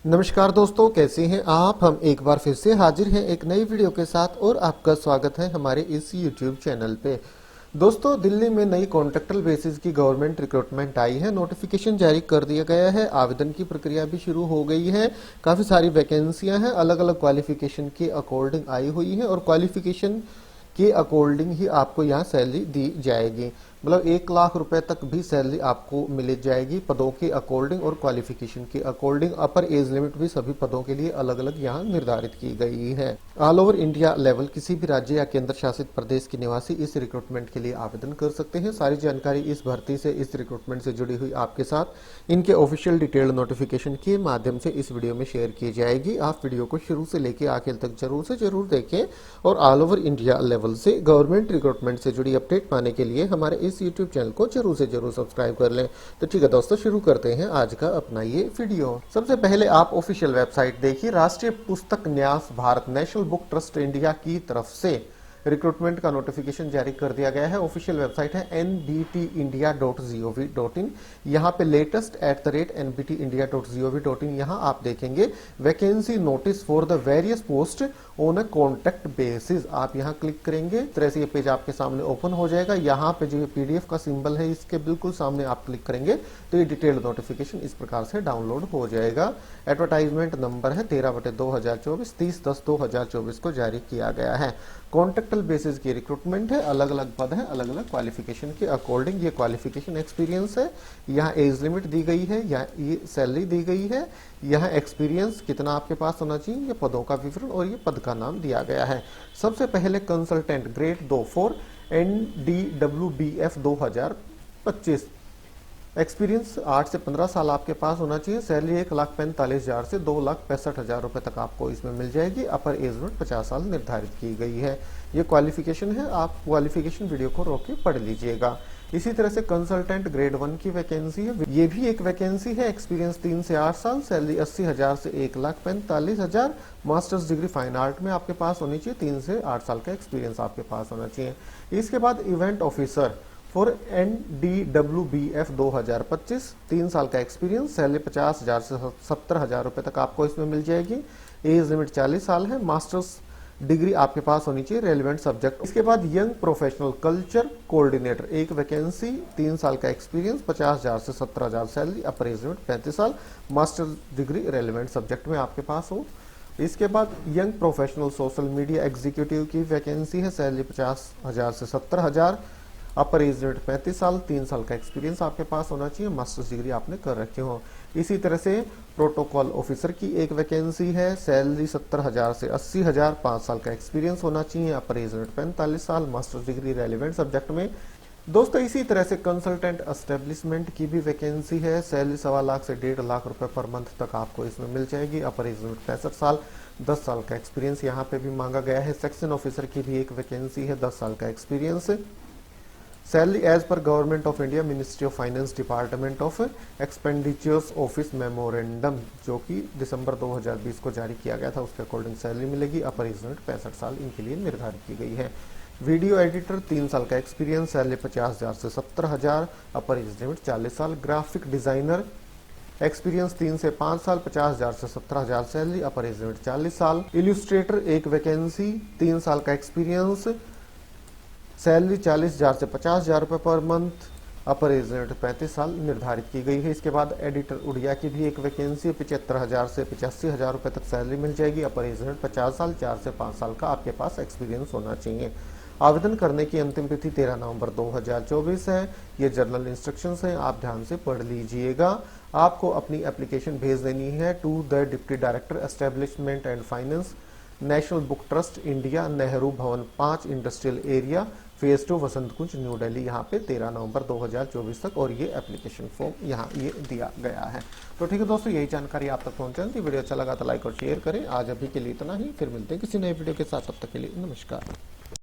नमस्कार दोस्तों, कैसे हैं आप। हम एक बार फिर से हाजिर हैं एक नई वीडियो के साथ और आपका स्वागत है हमारे इस YouTube चैनल पे। दोस्तों, दिल्ली में नई कॉन्ट्रैक्टल बेसिस की गवर्नमेंट रिक्रूटमेंट आई है। नोटिफिकेशन जारी कर दिया गया है। आवेदन की प्रक्रिया भी शुरू हो गई है। काफ़ी सारी वैकेंसियां हैं, अलग अलग क्वालिफिकेशन के अकॉर्डिंग आई हुई है और क्वालिफिकेशन के अकॉर्डिंग ही आपको यहाँ सैलरी दी जाएगी। मतलब 1 लाख रुपए तक भी सैलरी आपको मिल जाएगी पदों के अकॉर्डिंग और क्वालिफिकेशन के अकॉर्डिंग। अपर एज लिमिट भी सभी पदों के लिए अलग अलग यहाँ निर्धारित की गई है। ऑल ओवर इंडिया लेवल किसी भी राज्य या केंद्र शासित प्रदेश के निवासी इस रिक्रूटमेंट के लिए आवेदन कर सकते हैं। सारी जानकारी इस भर्ती से, इस रिक्रूटमेंट से जुड़ी हुई आपके साथ इनके ऑफिशियल डिटेल नोटिफिकेशन के माध्यम से इस वीडियो में शेयर की जाएगी। आप वीडियो को शुरू से लेकर आखिर तक जरूर से जरूर देखें और ऑल ओवर इंडिया लेवल से गवर्नमेंट रिक्रूटमेंट से जुड़ी अपडेट पाने के लिए हमारे इस यूट्यूब चैनल को जरूर से जरूर सब्सक्राइब कर लें। तो ठीक है दोस्तों, शुरू करते हैं आज का अपना ये वीडियो। सबसे पहले आप ऑफिशियल वेबसाइट देखिए। राष्ट्रीय पुस्तक न्यास Bharat national book trust India की तरफ से रिक्रूटमेंट का नोटिफिकेशन जारी कर दिया गया है। ऑफिशियल वेबसाइट है nbtindia.gov.in। यहाँ पे लेटेस्ट @nbtindia.gov.in यहाँ आप देखेंगे vacancy notice for the various post on a contract basis. आप यहाँ क्लिक करेंगे, इस तरह से ये पेज आपके सामने ओपन हो जाएगा। यहाँ पे जो PDF का सिंबल है इसके बिल्कुल सामने आप क्लिक करेंगे तो ये डिटेल्ड नोटिफिकेशन इस प्रकार से डाउनलोड हो जाएगा। एडवर्टाइजमेंट नंबर है 13/2024, 30/10/2024 को जारी किया गया है। कॉन्ट्रैक्टल बेसिस की रिक्रूटमेंट है, अलग अलग पद है, अलग अलग क्वालिफिकेशन के अकॉर्डिंग। ये क्वालिफिकेशन एक्सपीरियंस है, यहाँ एज लिमिट दी गई है, यहाँ ये सैलरी दी गई है, यहाँ एक्सपीरियंस कितना आपके पास होना चाहिए, ये पदों का विवरण और ये पद का नाम दिया गया है। सबसे पहले consultant grade 2 for NDWBF 2025। Experience 8 से 15 साल आपके पास होना चाहिए। सैलरी 1,45,000 से 2,65,000 रुपए तक आपको इसमें मिल जाएगी। अपर एज लिमिट 50 साल निर्धारित की गई है। ये क्वालिफिकेशन है, आप क्वालिफिकेशन वीडियो को रोक के पढ़ लीजिएगा। इसी तरह से कंसल्टेंट ग्रेड 1 की वैकेंसी है, ये भी एक वैकेंसी है। एक्सपीरियंस 3 से 8 साल, सैलरी 80,000 से 1,45,000। मास्टर्स डिग्री फाइन आर्ट में आपके पास होनी चाहिए। 3 से 8 साल का एक्सपीरियंस आपके पास होना चाहिए। इसके बाद इवेंट ऑफिसर फॉर NDWBF 2025, 3 साल का एक्सपीरियंस, सैलरी 50,000 से 70,000 रुपए तक आपको इसमें मिल जाएगी। एज लिमिट 40 साल है। मास्टर्स डिग्री आपके पास होनी चाहिए, रेलिवेंट सब्जेक्ट। इसके बाद यंग प्रोफेशनल कल्चर कोऑर्डिनेटर, एक वैकेंसी, 3 साल का एक्सपीरियंस, 50,000 से 70,000 सैलरी, अपर एज लिमिट 35 साल, मास्टर्स डिग्री रेलिवेंट सब्जेक्ट में आपके पास हो। इसके बाद young professional social media executive की वैकेंसी है, सैलरी 50,000 से 70,000, अपर एज लिमिट 35 साल, 3 साल का एक्सपीरियंस आपके पास होना चाहिए, मास्टर्स डिग्री आपने कर रखे हो। इसी तरह से प्रोटोकॉल ऑफिसर की एक वैकेंसी है, सैलरी 70,000 से 80,000, 5 साल का एक्सपीरियंस होना चाहिए, अपर एज लिमिट 45 साल, मास्टर्स डिग्री रेलिवेंट सब्जेक्ट में। दोस्तों, इसी तरह से कंसल्टेंट एस्टेब्लिशमेंट की भी वैकेंसी है, सैलरी 1.25 लाख से 1.5 लाख रुपए पर मंथ तक आपको इसमें मिल जाएगी, अपर एज लिमिट 65 साल, 10 साल का एक्सपीरियंस यहाँ पे भी मांगा गया है। सेक्शन ऑफिसर की भी एक वैकेंसी है, 10 साल का experience. Salary as per government of India, ministry of finance, department of expenditures office memorandum, जो कि दिसंबर 2020 को जारी किया गया था, उसके अकॉर्डिंग सैलरी मिलेगी। अपर एज लिमिट 65 साल इनके लिए निर्धारित की गई है। वीडियो एडिटर, 3 साल का एक्सपीरियंस, सैलरी 50,000 से 70,000, अपर एज लिमिट 40 साल। ग्राफिक डिजाइनर, एक्सपीरियंस 3 से 5 साल, 50,000 से 70,000 सैलरी, अपर एज लिमिट 40 साल। इल्यूस्ट्रेटर एक वैकेंसी, 3 साल का एक्सपीरियंस, सैलरी 40,000 से 50,000 रुपए पर मंथ, अपर एज लिमिट 35 साल निर्धारित की गई है। इसके बाद एडिटर उड़िया की भी एक वैकेंसी, 75,000 से 85,000 रुपए तक सैलरी मिल जाएगी, अपर एज लिमिट 50 साल, 4 से 5 साल का आपके पास एक्सपीरियंस होना चाहिए। आवेदन करने की अंतिम तिथि 13 नवंबर 2024 है। ये जर्नल इंस्ट्रक्शंस हैं, आप ध्यान से पढ़ लीजिएगा। आपको अपनी एप्लीकेशन भेज देनी है to the deputy director establishment and finance, national book trust India, Nehru Bhawan 5, industrial area, phase 2, Vasant Kunj, New Delhi, यहाँ पे 13 नवंबर 2024 तक। और ये एप्लीकेशन फॉर्म यहाँ ये दिया गया है। तो ठीक है दोस्तों, यही जानकारी आप तक पहुंचानी थी। वीडियो अच्छा लगा तो लाइक और शेयर करें। आज अभी के लिए इतना ही, फिर मिलते हैं किसी नए वीडियो के साथ, तब तक के लिए नमस्कार।